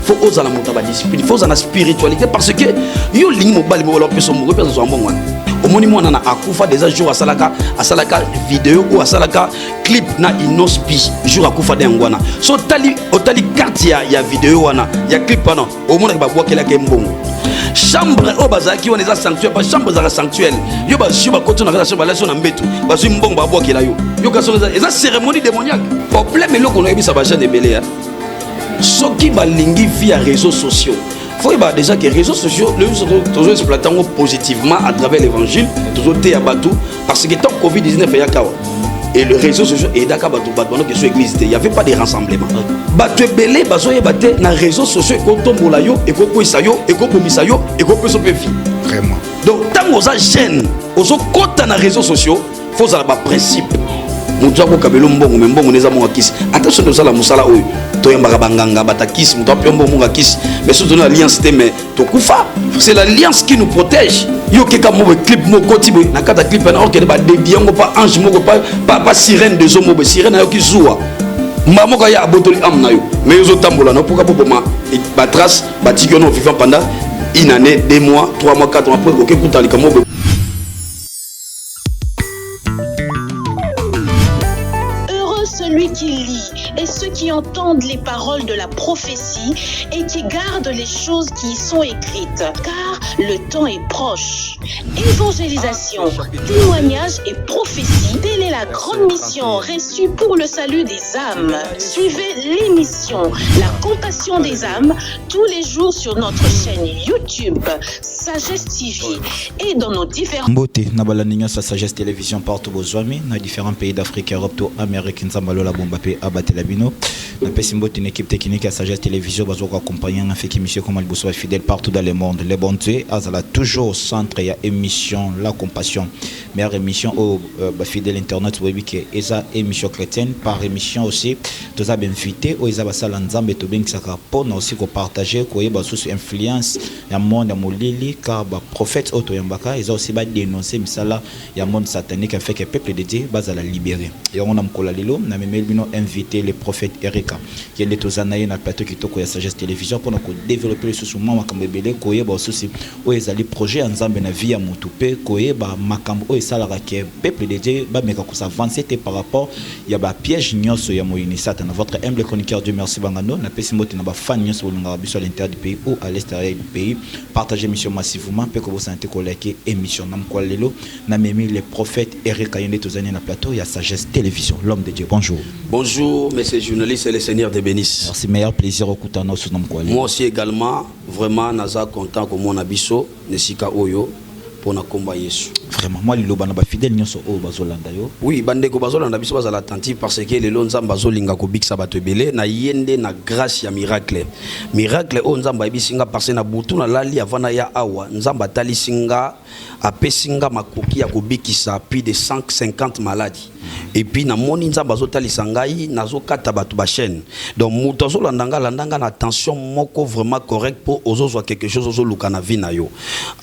faut oser la monter discipline, faut oser la spiritualité parce que yo ligne mobile mo la personne mo personne bon wana. Au moni mo na akufa déjà jour asalaka vidéo ou asalaka clip na inospi jour akufa dengwana. So otali carte ya vidéo wana, ya clip wana, au mona ba boakela ke mbongo. Chambre au bazaki on est sanctuaire pas chambre za sanctuaire. Yo ba juba koto na relation ba na mbetu. Ba zo mbongo ba boakela yo. Yo ka so eza cérémonie démoniaque. Problème est là qu'on a eu ça va jeune belé. Ce qui va linguer via réseaux sociaux. Il faut déjà que les réseaux sociaux, les réseaux toujours exploitent positivement à travers l'évangile, toujours à Batou, parce que tant Covid-19 est à et le réseau social est d'accord Batou, que sur l'église, il n'y avait pas de rassemblement. Batou est belé, Batou est battu dans les réseaux sociaux, et qu'on tombe là, et qu'on peut sayo, et qu'on peut misayo, et qu'on peut se faire. Vraiment. Donc, tant qu'on a gêne, on se compte dans les réseaux sociaux, il faut avoir un principe. Attention de ça la musala oyo toyamba banganga batakis muto apombo munga kis mais surtout l'alliance mais tokufa c'est l'alliance qui nous protège yo ke ka mo clip mo koti boy na kata clip na okele ba dédié ngo pas ange moko pas sirène de zomo sirène na yo ki zuwa mama ko ya abotoli am na yo mais yo tambola no pourquoi boma ba trace ba tikiono vivant pendant une année 2 mois 3 mois 4 mois après OK kutali kamo. Celui qui lit et ceux qui entendent les paroles de la prophétie et qui gardent les choses qui y sont écrites, car le temps est proche. Évangélisation, témoignage et prophétie, telle est la grande mission reçue pour le salut des âmes. Suivez l'émission La Compassion des âmes tous les jours sur notre chaîne YouTube Sagesse TV et dans nos différents Sagesse Télévision partout aux amis dans différents pays d'Afrique, Europe, tout Amérique, Nzambalola Bombapé, Abatelabino. La Pessimbote, une équipe technique à Sagesse Télévision, bazo accompagné un fait émission comme Alboussoa fidèle partout dans le monde. Les bons dieux, Azala toujours au centre, il y a émission La Compassion. Meilleure émission au fidèle internet, oui, qui est esa émission chrétienne par émission aussi. Tous avez invité, au Isa Salanzam et Tobin Sakapo, aussi qu'on partager, qu'on y a sous influence, il y a monde à Moulili, car prophète Otto Yambaka, ils ont aussi dénoncé, mais ça là, il y a un monde satanique qui fait que le peuple de Dieu va la libérer. Et on a Mkolalilo, on a même invité le prophète Erika, qui est aux anaïs dans le plateau qui est Sagesse Télévision, pour nous développer le sous-moment, comme le bébé, qu'on y a aussi, où ils ont les projets ensemble dans la vie à Moutoupe, qu'on y a Makambo, et ça, le peuple de Dieu, mais quand ça avance, par rapport, il y a un piège, il y a votre humble chroniqueur, Dieu merci, Bangano, na Pessimbote, na fan, il y a à l'intérieur du pays ou à l'extérieur du pays. Partagez l'émission massivement, pour que vous sentez qu'on like émission. N'a même les prophètes Eric Kayende tous années dans le plateau, il y a Sagesse Télévision, l'homme de Dieu. Bonjour. Bonjour, messieurs journalistes et les seigneurs de bénisse. Merci, meilleur plaisir au Koutano sous nom quoi. Moi aussi également, vraiment, naza content comme mon abisso, Nesika Oyo. Pour na combat Yesu. Vraiment, moi, les lobana ba fidèle nyonso o bazolanda yo. Oui, bande ko bazolanda biso bazala attentif parce que les lonzamba bazolinga ko bikisa bato ebele na yende na grâce ya miracle. Miracle o nzamba bisinga parce na butu na lali avana ya awa nzamba tali singa apesinga makoki ya ko bikisa plus de 150 maladies. Et puis na moni nzamba zotali sangai nazo kata bato ba chaîne. Donc mutozo landanga na attention moko vraiment correct pour ozo quelque chose ozo luka na vie na yo.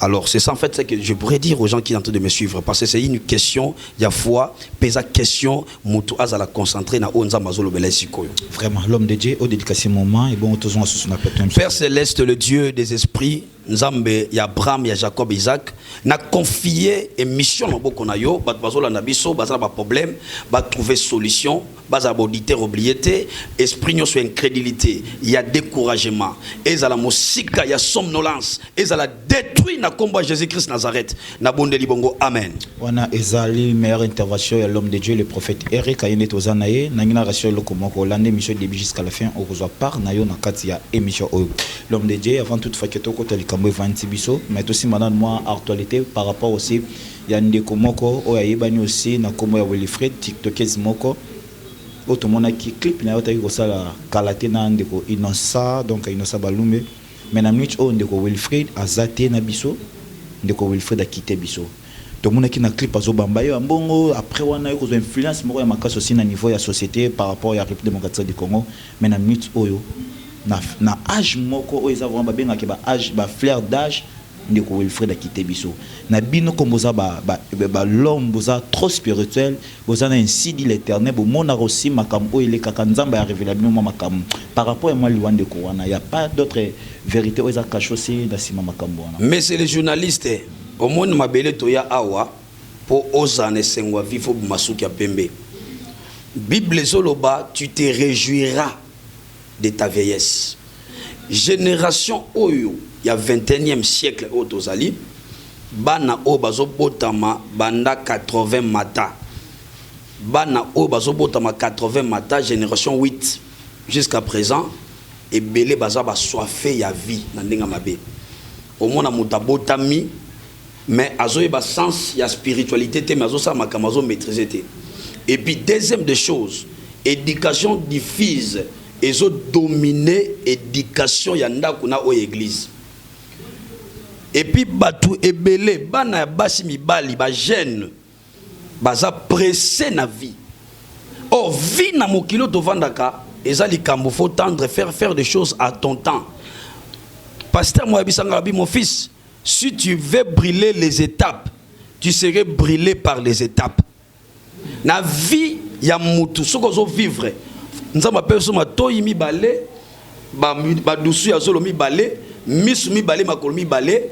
Alors c'est ça en fait c'est que je pourrais dire aux gens qui sont en train de me suivre parce que c'est une question il y a foi pesa question mutu azala concentré na onzamba zolo belesiko. Vraiment l'homme de Dieu au dédicace moment et bon tous on sous na Père céleste le Dieu des esprits Nzambe ya Abraham ya Jacob Isaac n'a confié une mission na boko na yo bat bazola na biso bazala ba problème ba trouver solution bazala auditeur oubliété esprit nyo so incrédulité il y a découragement et za la mosika ya somnolence et za la détruit na combat Jésus-Christ Nazareth na bondeli bongo amen. Wana ezali meilleure intervention ya l'homme de Dieu le prophète Eric Ayende tozanaye na ngina ratio lokomoko lande mission début jusqu'à la fin on reçoit par na yo na kati ya émission oyo l'homme de Dieu avant toute fois que toko talikambo evanti biso mais aussi maintenant moi actualité par rapport aussi ya ndeko moko oyo ayebani aussi na komo ya Wilfred TikTokers moko otomona ki clip na yota ko sala kalate na ndeko Innocent donc Innocent Balumbe mais na minute o ndeko Wilfred azate na biso ndeko Wilfred a quitté biso to mona ki na clip azo bamba yo mbongo après wana yo ko influence moko ya makasi aussi na niveau ya société par rapport ya République démocratique du Congo mais na minute oyo na âge moko o eza vraiment benga ke ba âge ba flair d'âge ndeko Wilfred a quitté biso na bino comme boza l'homme boza trop spirituel boza na ainsi dit l'Éternel bo mona aussi makambo il est kakanzamba ya révéler bino makambo par rapport à moi liwande ko wana y a pas d'autre vérité aux akacho aussi na sima makambo wana. Mais c'est les journalistes au monde mabele toya awa pour ozane sengwa vifo masuki ya pembe. Bible zoloba tu te réjouiras de ta vieillesse. Génération oyo il y a 21e siècle au Tozali bana o bazo botama banda 80 mata bana o bazo botama 80 mata génération 8 jusqu'à présent et belé baza ba soifé ya vie na ndinga mabe au mona muta botami mais azo ba sens ya spiritualité te mais azo sa makamazo maîtriser te. Et puis deuxième des choses éducation diffuse et zo dominer éducation ya ndakuna o église. Et puis batou ebele bana basi mibali ba jeune baza pressé na vie. Oh vie na mokilo to vandaka ezali kambo faut tendre faire des choses à ton temps. Pasteur moi bisanga bi mon fils, si tu veux brûler les étapes, tu serais brûlé par les étapes. Na vie ya mutu soko zo vivre. Nzamba peso matoyi mibale ba dusu ya zolo mibale, misu mibale makolo mibale.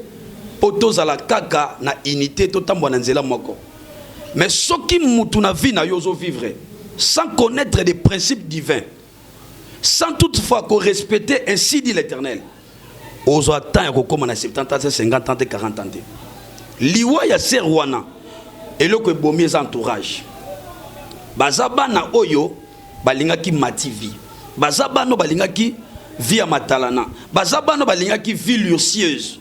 Otoza la kaka na unité totambo na nzela moko. Mais ce qui mutu na vie na yozo vivre sans connaître des principes divins, sans toutefois qu'on respecte ainsi dit l'Éternel. Ozo attend ko koma na 70 ans, 50 ans, 40 ans. Liwa ya serwana eloko ebomi za entourage. Bazaba na oyo balinga ki mativi. Bazaba no balinga ki vie ya matalana. Bazaba no balinga ki vie luxueuse.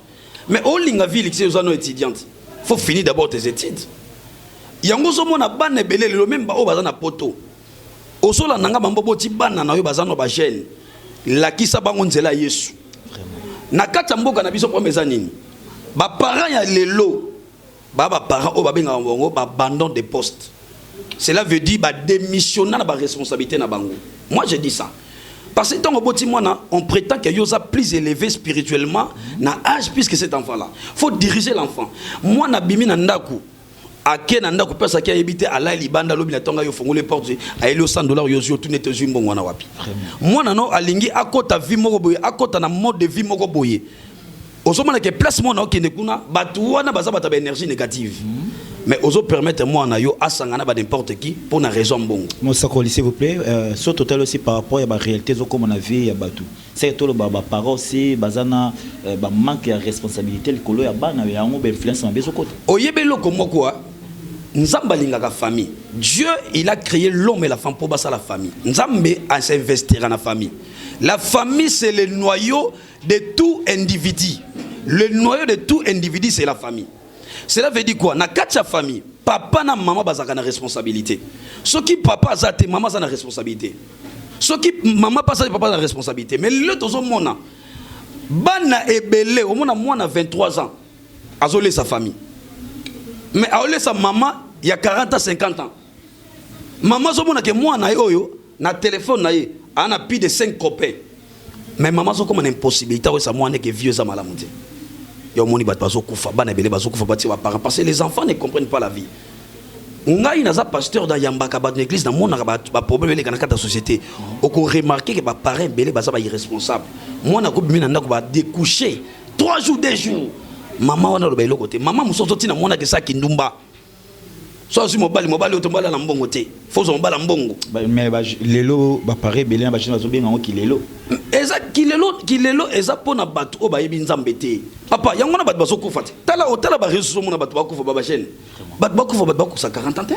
Mais au linga ville qui sont étudiantes, faut finir d'abord tes études. Yango zo mona bana belé le même ba o bazana poto. Osola nanga mambo boti bana na yo bazana ba jeune. La kisa bango nzela Yesu. Na kata mboka na biso promesa nini? Ba parents ya lelo ba parents o ba benga mbongo ba abandon de poste. Cela veut dire ba démissionner na ba responsabilité na bango. Moi je dis ça. Parce que dans le on prétend qu'il y a plus élevé spirituellement na âge puisque cet enfant-là. Il faut diriger l'enfant. Moi, na bimi na ndaku. Ake na ndaku pesa ki habité à la libanda lobi na tonga yo fongole porte a ele $100 yo tout net zo mbongo na wapi. Moi na no alingi akota vie moko boye akota na mode de vie moko boye. Ozomana ke place mo na okende kuna batu wana baza bata ba énergie négative. Mais ozo permettre moi na yo asangana ba n'importe qui pour une raison bon. Mon sacoli s'il vous plaît, sur total aussi par rapport à la réalité zo comme on a vu ya batu. C'est tout le parents aussi bazana ba manque de responsabilité le kolo ya bana ya ngo ba influence na beso côté. Oyebelo comme quoi Nzamba lingaka famille. Dieu il a créé l'homme et la femme pour basa la famille. Nzambe a s'investir dans la famille. La famille c'est le noyau de tout individu. Le noyau de tout individu c'est la famille. Cela veut dire quoi? Na katia famille, papa na maman bazaka na responsabilité. Ce qui papa zate maman za na responsabilité. Ce qui maman pas ça papa na responsabilité. Mais le tozo mona bana ebele au mona moi na 23 ans. Azolé sa famille. Mais aolé sa maman il y a 40 à 50 ans. Maman zo mona ke moi na oyo na téléphone na ye ana plus de 5 copains. Mais maman zo comme une impossibilité ouais ça moi ne que vieux za malamuté. Parce que les enfants ne comprennent pas la vie. Ngai naza pasteur dans Yambaka dans l'église dans mon problème les dans la société. On remarqué que les parents belé baza irresponsable. Moi na ko bimina ndako ba découcher 3 jours 2 jours. Maman wana lo ba côté. Maman musoso tina mona ke sa kindumba. So si mobali otombala na mbongo te. Faut zo mbala mbongo. Mais lelo ba paré belé ba china zo benga ngo kilelo. Eza kilelo eza pona batu o ba yebi nzambe te. Papa yango na batu bazokufa te. Tala ba réseau mona batu bakufa ba chaîne. Batu bakufa 40 ans te.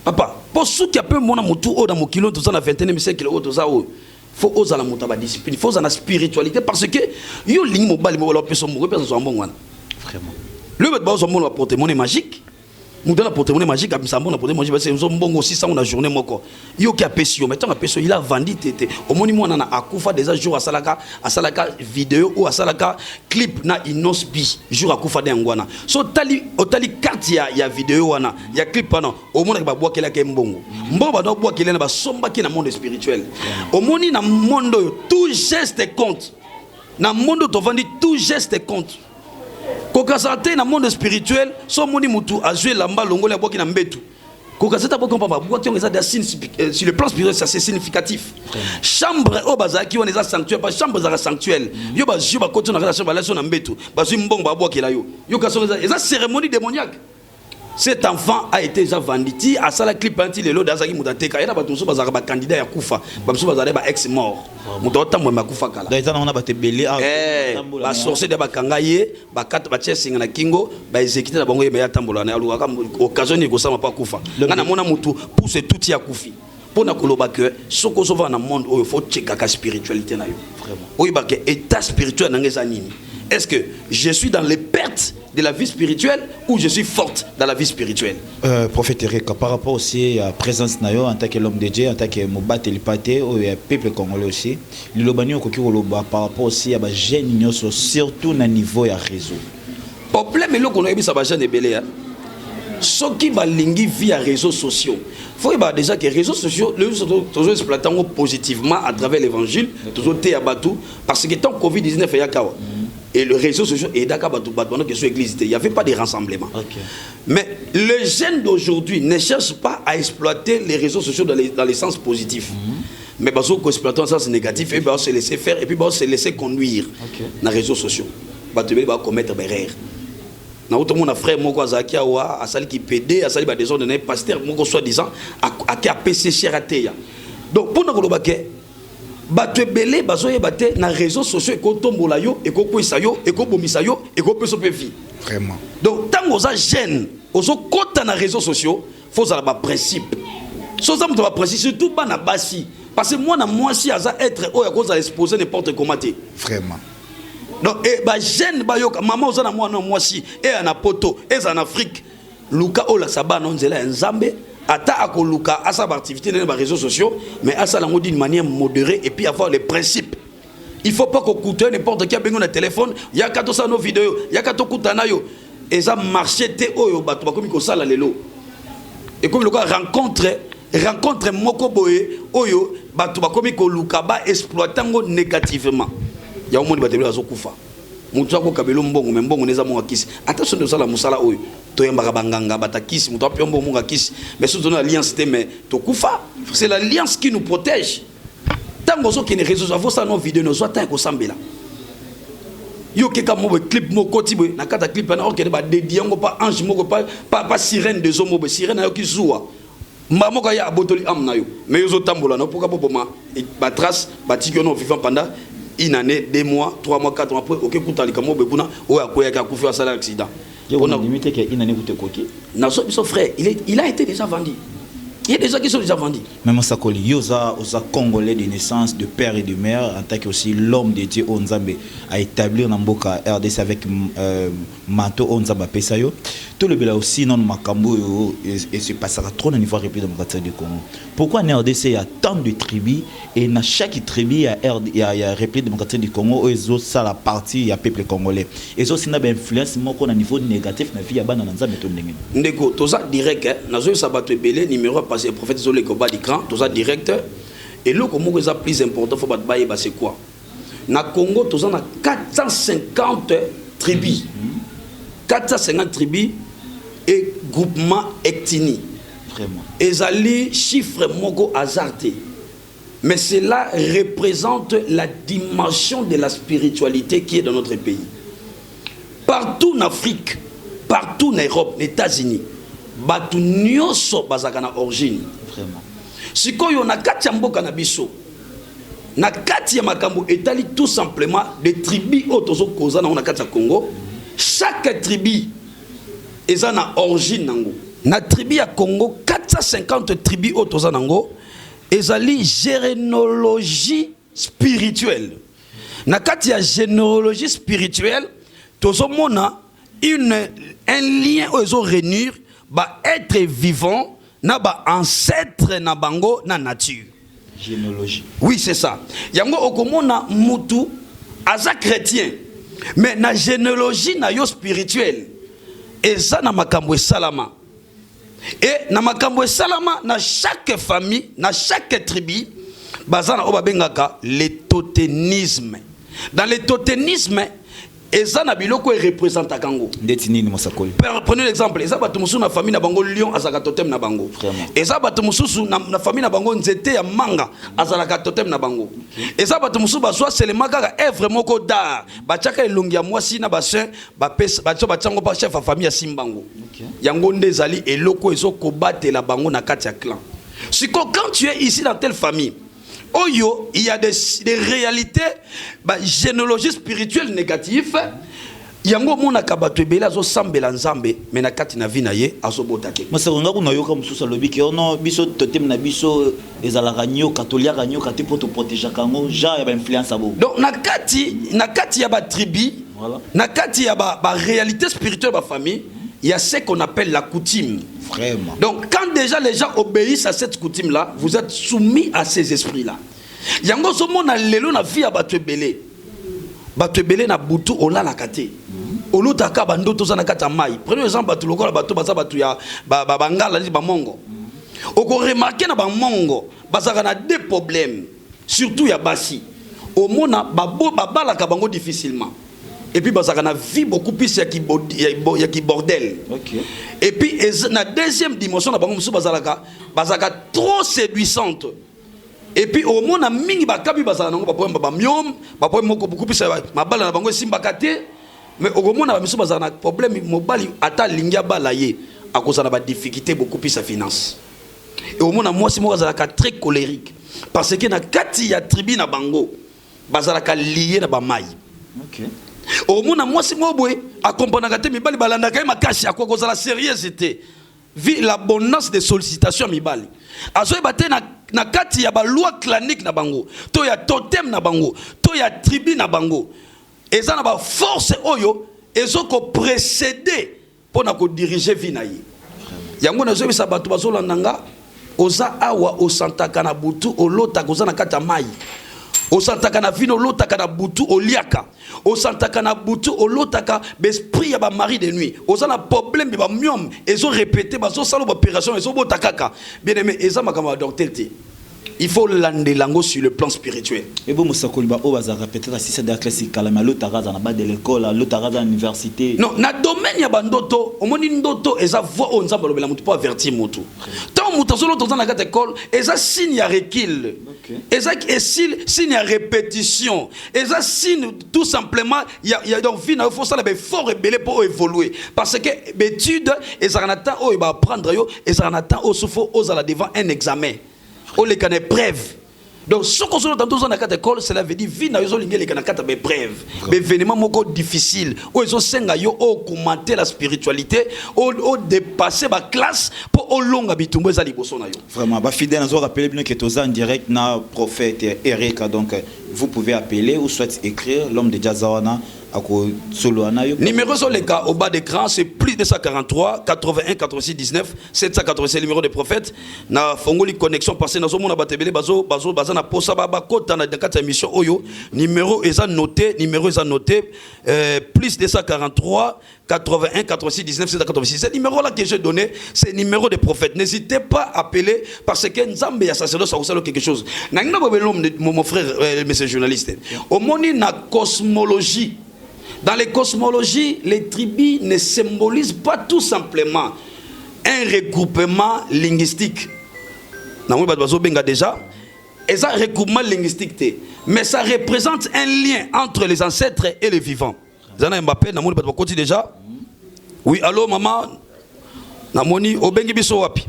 Papa, pour ceux qui a peu mona mutu o na mokilo to za na 21e siècle o to za o. Faut oser la monta ba discipline, faut oser la spiritualité parce que yo lingi mobali mo la personne mo personne so mbongo wana. Vraiment. Le batu bazo mona porter monnaie magique. Mouda la porte-monnaie magique, Abimsambo, la porte-monnaie magique, c'est un bon aussi, ça, on a journée, moko. Yo qui a pêché, maintenant, il a vendu, au moment où on a Akoufa, des jours à Salaka vidéo ou à Salaka clip, na inosbi, jour à Koufa de Angwana. So, tali carte, il y a vidéo, il y a clip, au moment où on a bois qu'il a mbongo. Mbongo, on a bois qu'il a somba qui est dans le monde spirituel. Au moment où on a monde, tout geste compte. Dans le monde où on vend tout geste compte. kokasate na monde spirituel so moni mutu azue lamba longola boki na mbetu kokasata boko papa boki on ça sur le plan spirituel ça c'est significatif chambre o bazaki on est sanctuaire pas chambre za sanctuel yo bazui ba koto na chambre la so na mbetu bazui mbongo ba boki la yo kaso ça cérémonie démoniaque. Cet enfant a été déjà vendu. À ça la clip anti le lot d'Azaki Mutateka. Il y a des gens qui candidat à Koufa. Des gens qui ex mort. Mutatota moi Koufa kala. Dans on a battu belé. Ba sorcier de bakangaye, ba kat ba chessing na kingo, ba exécuter na bango ya tambola na aluka occasion ni ko sama pas Koufa. Ngana mona mutu pousse tout ya Koufi. Pour na koloba que soko sova na monde où il faut checker la spiritualité na yo. Vraiment. Oui ba que état spirituel na ngeza nini. Est-ce que je suis dans les pertes de la vie spirituelle ou je suis forte dans la vie spirituelle? Prophète Erika, par rapport aussi à la présence Nayo en tant que l'homme de Dieu, en tant que Mobat et Lipate, ou le peuple congolais aussi, le Lobani par rapport aussi à la jeune, surtout à niveau et à réseau. Le problème est que nous avons des belés. Ce qui va linguer via les réseaux sociaux. Il faut déjà que les réseaux sociaux, les réseaux sociaux exploitent positivement à travers l'évangile, parce que tant Covid-19 est et le réseau social est d'accord pendant que sur l'église il n'y avait pas de rassemblement. Okay. Mais les jeunes d'aujourd'hui ne cherchent pas à exploiter les réseaux sociaux dans les sens positifs. Mais parce qu'on exploite dans le sens négatif et se laisser faire et puis se laisser conduire dans les réseaux sociaux. Ils vont commettre des erreurs. Tout le monde a frère moko azaki awa asali ki PD asali ba des ordres pasteur moko soi-disant a ki apc cher ateya. Donc pour nous ba ke bato ebele bazoye bate na réseaux sociaux eko tombola yo eko kwisa yo eko bomisa yo eko peso pe vie. Vraiment. Donc tant oza jeune ozo kota na réseaux sociaux faut ça ba principe. So ça ba principe surtout bana basi parce que moi si aza être o ya cause à exposer n'importe comment té. Vraiment. Donc et ba jeune ba yo maman oza na moi si et en poto et en Afrique luka ola saba na nzela nzambe. Ata akoluka à sa activité dans les réseaux sociaux, mais à ça d'une manière modérée et puis avoir les principes. Il ne faut pas qu'on coûte n'importe qui a besoin de téléphone. Il y a qu'à tout ça nos vidéos, il y a qu'à tout coûter nayo. Et ça marche te oyo bato comme ko sala lelo. Et comme le rencontre moko boye oyo bato comme ko luka ba exploitango négativement. Il y a au monde bato bazo kufa. Mutu ako kabelo mbongo mais mbongo neza mo akisi. Attention de sala musala oyo. Mais surtout l'alliance, c'est l'alliance qui nous protège. Tant que nous réseaux ça nos vidéos, nous sommes en train de yo keka mo clip mo koti bo na kata clip na okende ba dédié ngo pas ange mo pas sirène de zomo sirène yo ki zuwa mamo ka ya abotoli am na yo mais yo tambola no pourquoi boma ba trace ba tikyo no vivant pendant une année 2 mois 3 mois 4 mois après OK kutalika mo bebuna o akoya ka kufa sala accident. On a limité qu'il y a une année où tu es coquille. Non, son frère, il a été déjà vendu. Il y a des gens qui sont déjà vendus. Même Sakoli, il y a des Congolais de naissance, de père et de mère, en tant que aussi l'homme de Dieu Onzambe a établi un Mboka RDC avec Mato Onzamba Pesayo. Tout le béla aussi non Makambo et se passera trop au niveau république démocratique du Congo. Pourquoi en RDC il y a tant de tribus et dans chaque tribu il y a république démocratique du Congo et ça la partie il y a peuple congolais. Et ça aussi n'a pas influence moko na niveau négatif na vie ya bana Nzambe to ndenge. Ndeko to ça direct na zo sabato belé numéro parce que prophète Zolé Koba d'écran to ça direct et le comment que ça plus important faut battre bailler c'est quoi? Na Congo to ça na 450 tribus. 450 tribus et groupement ethnique. Vraiment. Et ça les chiffres moko hasardé. Mais cela représente la dimension de la spiritualité qui est dans notre pays. Partout en Afrique, partout en Europe, les États-Unis, batu nyoso bazaka origine. Vraiment. Si ko yo na kati ya mboka na biso, na kati ya makambo etali tout simplement des tribus otozo koza na kati ya Congo, chaque tribu eza na origine nango. Na tribu ya Congo 450 tribus otoza nango ezali généalogie spirituelle. Na kati ya généalogie spirituelle tozo mona un lien ozo réunir ba être vivant na ba ancêtre na bango na nature. Généalogie. Oui, c'est ça. Yango okomona mutu aza chrétien. Mais na généalogie na yo spirituelle. Et ça na makambo salama. Et na makambo salama na chaque famille, na chaque tribu, bazana oba bengaka le toténisme. Dans le toténisme, et ça na biloko représente kango ndetini ni mosakoli. Prenez l'exemple, eza bato mususu na famille na bango lion azalaka totem na bango. Eza bato mususu na famille na bango nzete ya manga azalaka totem na bango. Eza bato mususu bazwa selema kaka œuvre moko d'art batiaka elongi ya mwasi na bassin bapesa batyango pa chef ya famille ya simbango. Yango nde ezali eloko ezokobatela bango na kati ya clan. Quand tu es ici dans telle famille, Oyo, il y a des réalités, généalogie spirituelle négative. Yango mona kabato ebele azo sambela nzambe mena kati na vie na ye azo botake. Masaronga kuna yoka mususa lobi ke ono biso totem na biso ezalaka nyo katolia nyo kati pour te protéger kango ja ya ba influence abo. Donc na kati ya ba tribu, voilà. Na kati ya ba réalité spirituelle ba famille, il y a ce qu'on appelle la coutume. Vraiment. Donc quand déjà les gens obéissent à cette coutume là, vous êtes soumis à ces esprits là. Yango so mona lelo na vie ya bato ebele. Bato ebele na butu olala kate. Olutaka bandoto za na kata mai. Prenez exemple bato lokola bato baza bato ya bangala ni ba mongo. Oko remarquer na ba mongo bazaka na deux problèmes, surtout ya basi. Au mona babala ka bango difficilement. Et puis bazaka na vie beaucoup plus ya ki bordel. Okay. Et puis na deuxième dimension na bango musu bazaka trop séduisante. Et puis au monde na mingi bakabi bazala nango ba poème ba miom ba poème moko beaucoup plus mabala na bango simba kate. Mais au monde na musu bazala na problème mobali ata lingia bala ye à cause na ba difficulté beaucoup plus sa finance. Et au monde na moi si moi bazala très colérique parce que na kati ya tribu na bango bazala ka lié na ba mai. OK. Au monde moi si moi boy accompagner kate mibali balanda ka makashi à cause la sérieuxité. Vu l'abondance de sollicitations mibali. Azoy baté na kati ya ba loi clanique na bango, to ya totem na bango, to ya tribu na bango. Eza na ba force oyo ezoko précéder pour na ko diriger vie na ye. Yango na zobi sa bato bazolandanga oza awa osantaka na butu olota koza na kati ya mai. Osantaka na vino olotaka na butu oliaka. Osantaka na butu olotaka besprit ya ba mari de nuit. Oza na problème ba miom ezo répéter bazo salo ba opération ezo botakaka. Bien aimé eza makama docteur te. Il faut lander lango sur le plan spirituel. Et bon musakoli ba o bazaka peut-être si c'est de la classique kalama lotaraza na ba de l'école, lotaraza à l'université. Non, na domaine ya bandoto, omoni ndoto eza voix o nzamba lobela mutu po avertir mutu. Tant mutu solo toza na kata école, eza signe ya recul. Eza signe ya répétition. Eza signe tout simplement il y a donc vie na faut ça le fort rebelle pour évoluer parce que l'étude eza na temps o ba apprendre yo, eza na temps o souffo o za devant un examen. On les connaît brève. Donc ce qu'on se dans dans la école, cela veut dire vie na yo lingi les kanakata be brève. Be événement moko difficile. O ezo senga yo o commenter la spiritualité, o dépasser ba classe pour o longa bitumbo za liboso na yo. Vraiment ba fidèle nazo rappeler bien que toza en direct na prophète Erika, donc vous pouvez appeler ou soit écrire l'homme de Jazawana. Numéro sur les cas au bas d'écran, c'est plus de 243 81 86 19 787 numéro de prophète. Na fongoli connexion parce que nazo mona batebele bazo na posa baba kota na kata émission oyo. Numéro est noté, plus de 243 81 86 19 786. Ce numéro là que j'ai donné, c'est le numéro de prophète. N'hésitez pas à appeler parce que Nzambe ya sacerdoce ça ou quelque chose. Na mon frère monsieur journaliste. Au moni na cosmologie. Dans les cosmologies, les tribus ne symbolisent pas tout simplement un regroupement linguistique. Déjà, et ça regroupement linguistique, mais ça représente un lien entre les ancêtres et les vivants. Zana Mbappé, namoni bat déjà. Oui, allô maman. Namoni obengi biso wapi.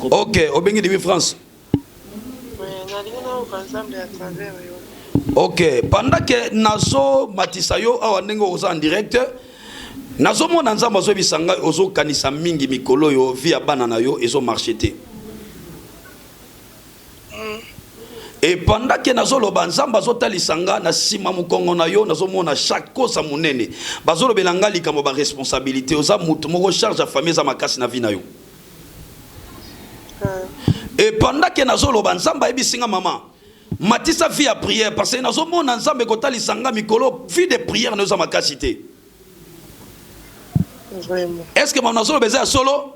Ok, obengi de France. Ok, pendant que nazo matisayo awa ndenge oza en direct, nazo mona nzamba zo bisanga ozo kanisa mingi mikolo yo via banana yo ezo marcheté. Et pendant que nazo loba nzamba zo talisanga na sima mukongo na yo nazo mona chaque cosa munene. Bazo lobelanga likambo ba responsabilité oza mutu moko charge a famille za makasi na vie na yo. Et pendant que nazo loba nzamba ebisinga maman matisa vie à prière parce que nazo mona nzambe kotali sanga mikolo vie de prière nous ma capacité. Vraiment. Est-ce que maman nazo solo?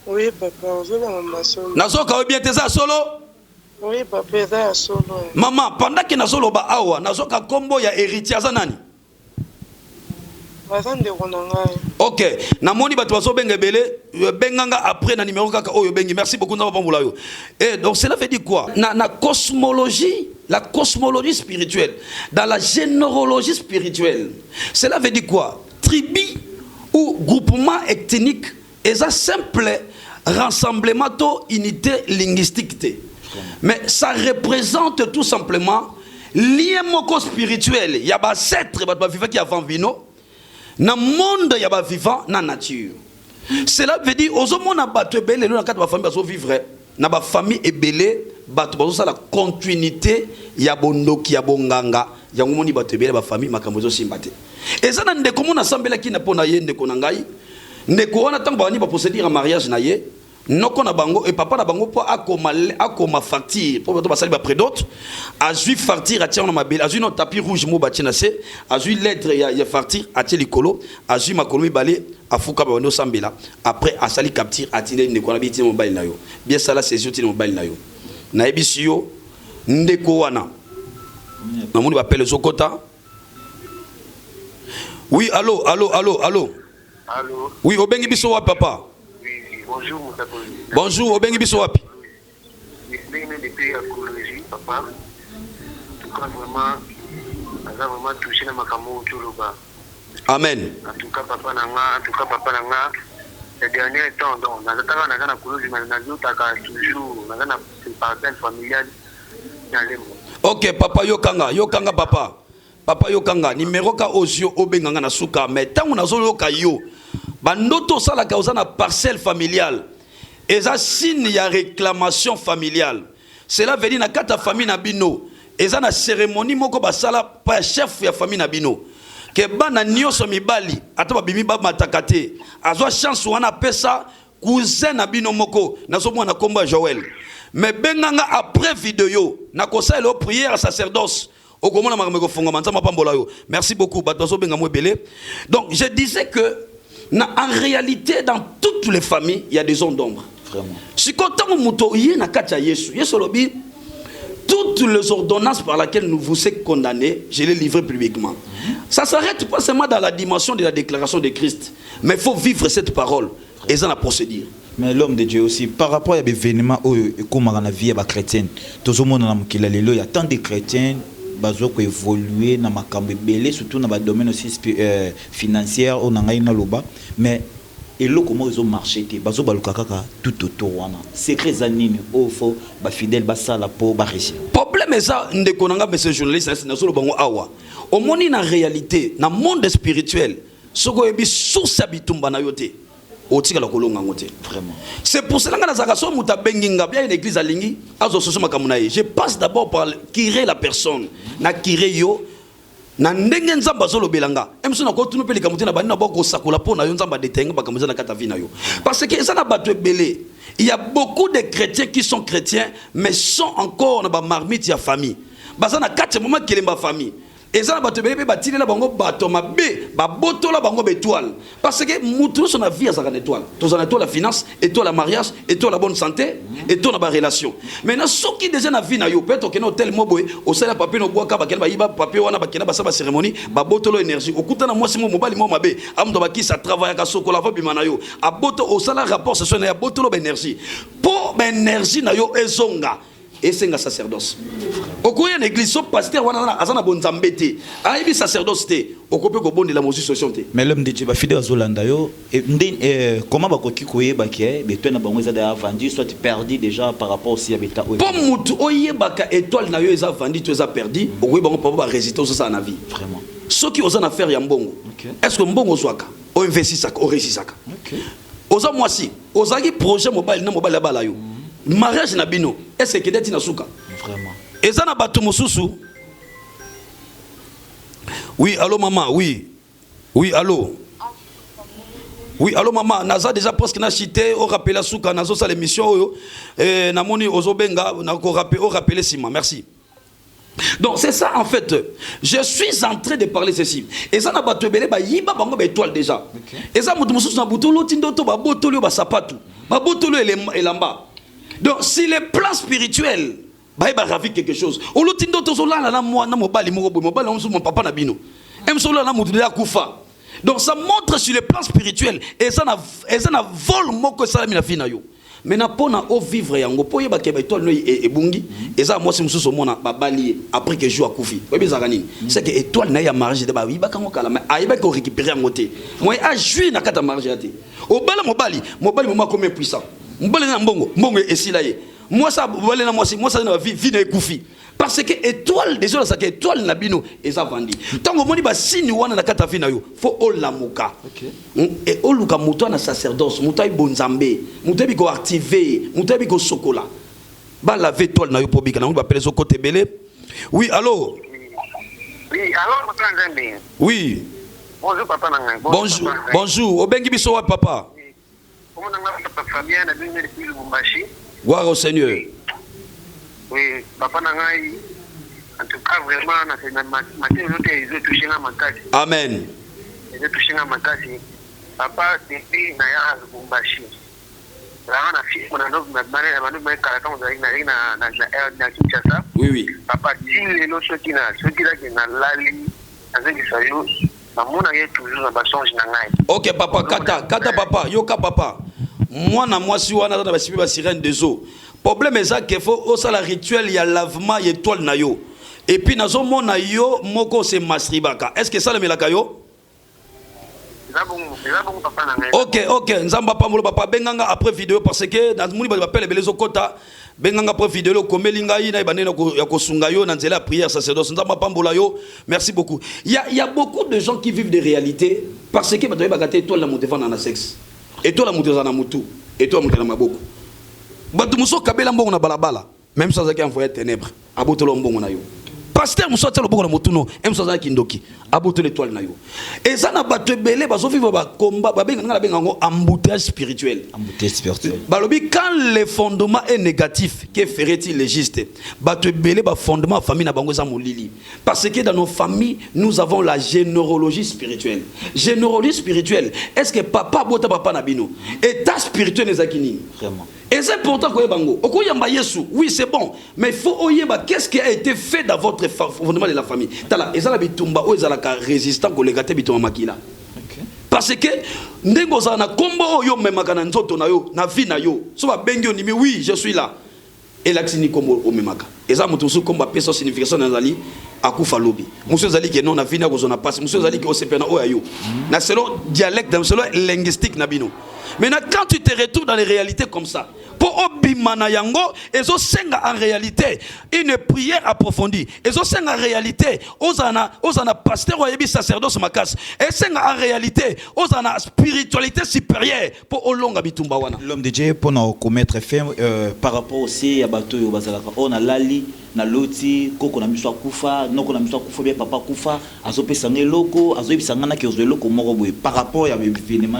Oui papa, nazo maman solo. Nazo ka bien teza solo? Oui, papa, eza solo. Maman, pendant que nazolo ba awa, nazoka kombo ya héritier azanani. Ok, namoni bato baso benga belé benganga après na numéro kaka oyo bengi. Merci beaucoup na pambola yo. Et donc cela veut dire quoi? Na cosmologie, la cosmologie spirituelle, dans la généalogie spirituelle. Cela veut dire quoi? Tribu ou groupement ethnique est un simple rassemblement d'unité linguistique. Mais ça représente tout simplement lien moko spirituel. Il y a ba ancêtre ba vivant qui avant vino. Na monde ya ba vivant na nature. Cela veut dire aux hommes na bato ebele na kati ba famille baso vivre na ba famille ebele bato baso sa la continuité ya bondoki ya bonganga ya ngomoni bato ebele ba famille makambo zo simbate. Eza na ndeko mona sambela ki na pona ye ndeko na ngai. Ndeko wana tango bani ba procédure en mariage na ye. Noko na bango et papa na bango po akoma facture pour bato basali ba près d'autres azui facture atia na mabele azui no tapis rouge mo batina se azui lettre ya facture atia likolo azui makolomi balé afuka ba no sambela après asali capture atine ndeko na biti mobile na yo bien sala session tine mobile na yo na ebisi yo ndeko wana na moni ba pele zokota. Oui, allô. Allô. Oui, obengi biso wa papa. Bonjour, Moutakouli. Bonjour, Obengi Bissoapi. Je suis depuis la colonie, papa. En tout cas, vraiment touché dans ma caméra tout le bas. Amen. En tout cas, papa Nanga, ces derniers temps, donc, dans la colonie, on a toujours, on a une parcelle familiale. Ok, papa Yokanga, papa. Papa Yokanga, numéro ka ozio Obenganga na suka, mais tant on a zolo kayo. Bandoto sala causa na parcelle familiale. Et ça signe ya réclamation familiale. Cela veut dire na kata famille na bino. Et ça na cérémonie moko basala pa chef ya famille na bino. Que bana nyoso mibali ataba bimi ba matakate. Azwa chance wana pesa cousin na bino moko na so mwana komba Joël. Mais benganga après vidéo na kosa le prière sacerdoce. Merci beaucoup. Donc je disais que en réalité, dans toutes les familles, il y a des zones d'ombre. Si toutes les ordonnances par lesquelles nous vous sommes condamnés, je les livre publiquement. Ça ne s'arrête pas seulement dans la dimension de la déclaration de Christ, mais il faut vivre cette parole et ça la procédure. Mais l'homme de Dieu aussi, par rapport à l'événement comme dans la vie chrétienne, tout le monde il y a tant de chrétiens qui évoluent dans ma cambébélé, surtout dans le domaine aussi financier, mais et là comment ils ont marché, bazo balukaka tout autour wana. Secret zanini au faux, ba fidèle ba sala po ba réussir. Problème est ça, ndekonanga monsieur journaliste na solo bango awa. Au monde na réalité, na monde spirituel, soko ebi source bitumba na yote. Otika la kolonga ngote. Vraiment. C'est pour cela que na zakaso muta benginga bien une église alingi azo soso makamuna. Je passe d'abord par kirer la personne, na kirer yo. Na ndenge nzamba zolo belanga emso na ko tunu peli kamuti na bani na boko sakola po na yo nzamba detenga bakamuza na kata vina yo parce que ça na batwe belé il y a beaucoup de chrétiens qui sont chrétiens mais sont encore na ba marmite ya famille baza na kati moment kelemba famille et ça na batwe belé batile na bango bato mabe ba botola bango bétoile parce que mutu son vie à sa étoile tous en étoile la finance étoile la mariage étoile la bonne santé étoile la ba relation maintenant ceux qui déjà na vie na yo peut-être que no tel moboy au sala papier no boaka ba kena ba yiba papier wana ba kena ba saba cérémonie ba botolo énergie okutana moi simo mobali mo mabe amdo ba ki ça travaille ka soko la fa bimana yo a boto au sala rapport ce son ya botolo ba énergie pour ba énergie na yo ezonga et c'est un sacerdoce. Au cours de l'église, le pasteur a bon zambete. Il sacerdoce. Au cours de la musique sociale. Mais l'homme de Dieu va fidèle à Zolanda. Comment va koye baké, mais toi na bango za vendu soit perdu déjà par rapport aussi à beta. Pour mutu oye baka étoile na yo eza vendu tu eza perdu. Au cours bango pas résister sur ça na vie. Vraiment. Ceux qui osent en faire yambongo. Est-ce que mbongo zwaka? O investi saka, o réussi saka. OK. Oza moi si, ozaki projet mobile na mobile bala yo. Mariage na bino est-ce que deti na suka vraiment et ça na bato mususu oui allô maman oui allô maman naza déjà presque na cité au rappeler la suka nazo sa l'émission yo na moni ozobenga na ko rappeler sima merci. Donc c'est ça en fait. Je suis en train de parler ceci. Et ça na bato belé ba yiba bango ba étoile déjà. Et ça mutu mususu na butolo tindoto ba botolo ba sapatu. Ba botolo elamba. Donc, si les plans spirituels, Bah ba ravi quelque chose. O lotindo to zola na moi na mobali on mon papa na bino. Em solo na mutu ya kufa. Donc ça montre sur le plan spirituel et ça na vol moko ça la fina yo. Maintenant pour na o vivre yango po yeba ke ba étoile no ebungi eza moi si mususu mona babali après que jour akufi. Oyebi za kanini. C'est que étoile na ya mariage de ba wi ba kango kala mais ayeba ko récupérer yango te. Moi a jouer na kata mariage te. O bala mobali moma comme puissant. Mbole na mbongo esila ye. Moi ça bolé na moi ça na vie na ekufi. Parce que étoile déjà ça que étoile na bino eza vandi. Tango moni ba signe wana na kata vie na yo faut olamuka. OK. Et oluka muto na sacerdoce, muto ay bonzambe, muto biko activer, muto biko sokola. Ba la étoile na yo po bika na ba pele so côté belé. Oui, allô. Oui, alors papa Nzambe. Oui. Bonjour papa Nanga. Bonjour. Bonjour. Obengi biso wa papa. Comment nanga papa Fabien na bino depuis Lubumbashi. Gloire au Seigneur. Oui, papa Nangai, en tout cas, vraiment, ils ont touché ma case. Amen. Ils ont touché ma case. Papa, depuis Naya Lubumbashi. Oui, oui. Papa, dis les noms ceux qui là, lali, ok, papa, kata papa, yoka papa. Moi, moi, si on a dans la sirène des eaux. Problème est ça qu'il faut au la rituel il y a lavement il y a étoile na yo et puis nazo mona yo moko se mastribaka est-ce que ça le melaka yo ok nzamba pa molo papa benganga après vidéo parce que dans moni ba pele belezo kota benganga après vidéo komeli ngai na banene ya kosunga yo na nzela prière sacerdoce nzamba pa mbola yo merci beaucoup il y a beaucoup de gens qui vivent des réalités parce que ba doye bakate étoile la montevant na sexe étoile la montevant na mutu étoile montevant na maboko bato muso kabela mbongo na balabala même sans aki envoyer ténèbres abotolo mbongo na yo pasteur muso telo mbongo na motuno même sans aki ndoki abotolo étoile na yo et ça na bato belé bazo vivre ba combat ba benga na benga ngo embouteillage spirituel balobi quand le fondement est négatif que ferait-il le juste bato belé ba fondement famille na bango za molili parce que dans nos familles nous avons la généalogie spirituelle est-ce que papa bota papa na bino état spirituel ezakini vraiment. Et c'est important que bango. Okoyamba Yesu, oui c'est bon, mais il faut oyeba qu'est-ce qui a été fait dans votre fondement de la famille. Tala, ezala bitumba o ezala ka résistant ko legate bitumba makila. Parce que ndengo za na kombo yo memaka na nzoto na yo, na vie na yo. So ba bengi onimi oui, je suis là. Et l'axini kombo o memaka. Eza mutusu komba peso signification na zali akufa lobi. Monsieur zali ke non na vie na ko zona passe. Monsieur zali ke o sepena o ayo. Na selon dialecte, dans selon linguistique na bino. Maintenant quand tu te retrouves dans les réalités comme ça, pour obimana yango ezo senga en réalité une prière approfondie ezo senga en réalité ozana pasteur oyebi sacerdoce makas et senga en réalité ozana spiritualité supérieure pour olonga bitumba wana l'homme de Dieu pour nous commettre fait par rapport aussi à bato yo bazalaka on a lali na loti koko na miswa kufa noko na miswa kufa bien papa kufa azo pesa ngeloko azo yebisanga na kezo loko moko boye par rapport à événement.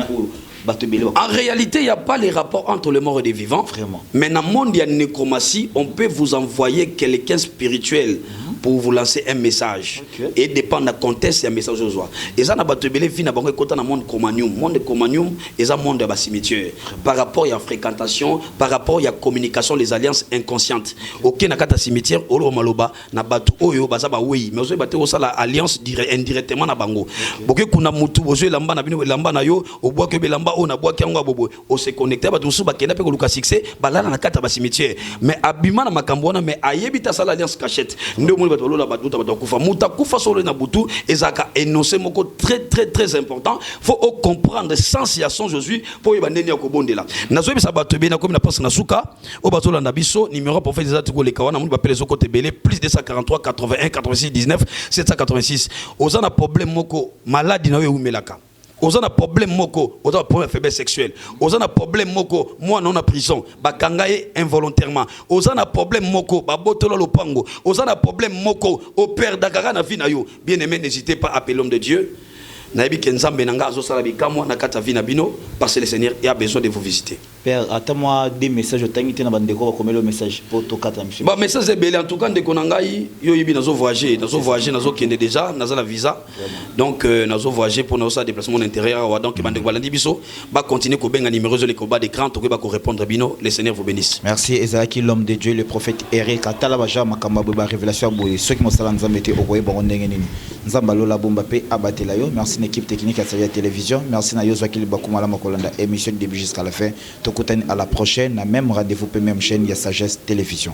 En réalité, il n'y a pas les rapports entre les morts et les vivants. Vraiment. Mais dans le monde, il y a une nécromancie. On peut vous envoyer quelqu'un spirituel pour vous lancer un message. Okay. Et dépend du contexte, il y a un message aux joies. Et ça, on a vu dans le monde comanium. Le monde comanium, c'est un monde de cimetière. Par rapport à la fréquentation, par rapport à la communication, les alliances inconscientes. Ok, na kata cimetière, olo maloba, na batu oyo bazaba oui, mais ozo bate osa la alliance indirectement na bango. Ok, kuna mutu ozo lamba na bino lamba na yo, oboa ke lamba o na boa ke ngo bobo, o se connecter ba tusu ba kenda pe ko luka succès, balala na kata ba cimetière. Mais abima na makambo na mais ayebita sala alliance cachette. Ndo mo bato lola batuta bato kufa. Muta kufa solo na butu ezaka énoncé moko très important. Faut comprendre sensation Jésus pour yeba ndeni ya kobondela. Nazo bisa bato be na comme na passe na suka, o bato la biso numéro pour faire des atiko le kawana mu ba pele côté belé plus 243 81 86 19 786. Ozana problème moko maladie na yo umelaka. Ozana problème moko, ozana problème faiblesse sexuelle. Ozana problème moko, moi non en prison, bakangaye involontairement. Ozana problème moko, babotolo lopango. Ozana problème moko, au père dakara na vie na yo. Bien aimé, n'hésitez pas à appeler l'homme de Dieu. Naibi kenzambe nanga azo sala bikamwa na kata vie na bino parce que le Seigneur a besoin de vous visiter. Père, attends-moi des messages. Tu as bandeko comme le message pour tout quatre monsieur. Bah message est belé en tout cas de konangai yo yibi nazo voyager nazo kende déjà nazo la visa. Donc nazo voyager pour nos déplacement intérieur donc bandeko balandi biso ba continuer ko benga numéro zo le ko ba d'écran to ko ba ko répondre bino le Seigneur vous bénisse. Merci Ezaki l'homme de Dieu le prophète Eric atala baja makamba ba révélation boye ceux qui mosala nzambe te okoye bango ndenge nini. Nzamba lola bomba pe abatela yo. Merci une équipe technique à Saja Télévision. Merci na Yozwa Kili Bakumala Makolanda émission du début jusqu'à la fin. À la prochaine, la même rendez-vous, même chaîne, il y a Sagesse Télévision.